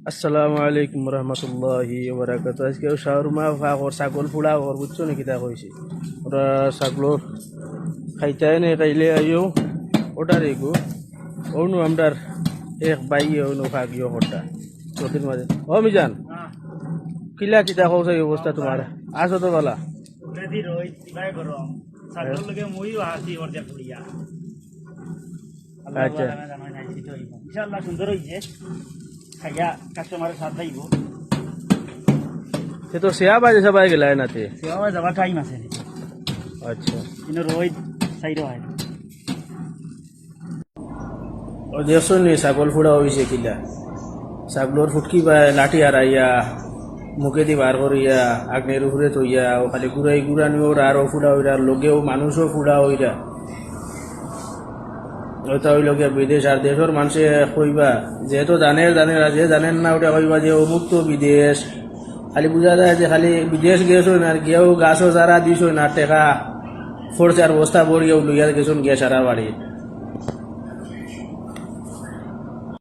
আসসালামু আলাইকুম রহমতুল্লাহি ওবরাকাতু। আজকেও শাহরুমা ফাগর ছাগল ফুড়া ঘর বুঝছো নাকি তা কইছি ওরা ছাগলর খাইতাই নে খাইলে আইও ওটা রেগো ওনু আমরার এক বাই ওনু ফাগিও ওটা নদীর মাঝে ও মিজান কিলা কিতা কৌছে অবস্থা তোমার আছো তো বলা রেডি রই দিবাই গরম সাগর লগে মুইও হাসি ওরজা কুড়িয়া আল্লাহ আচ্ছা। আল্লাহ জানাই নাই সিটো হইব ইনশাআল্লাহ সুন্দর হইছে খাইয়া কাস্টমারের সাথ দাইব সে তো সেয়া বাজে সবাই গেলাই নাতে সেবা যাবার টাইম আছে আচ্ছা কিন্তু রই সাইড হয় ও দেখছো নি ছাগল ফুড়া হয়েছে কিলা ছাগলর ফুটকি বা লাঠি হারাইয়া মুখে দি বার করিয়া আগ্নের উপরে থইয়া ও খালি ঘুরাই ঘুরানি ওর আরও ফুড়া হইরা লগেও মানুষও ফুড়া হইরা ওইটা হইল গিয়া বিদেশ আর দেশের মানুষে কইবা যেহেতু জানে আর যে জানেন না ওটা কইবা যে অমুক তো বিদেশ খালি বুঝা যায় যে খালি বিদেশ গেছো না আর কেউ গাছও যারা দিছ না টেকা খরচার বস্তা ভরিয়েও লইয়া গেছুন গিয়া সারা বাড়ি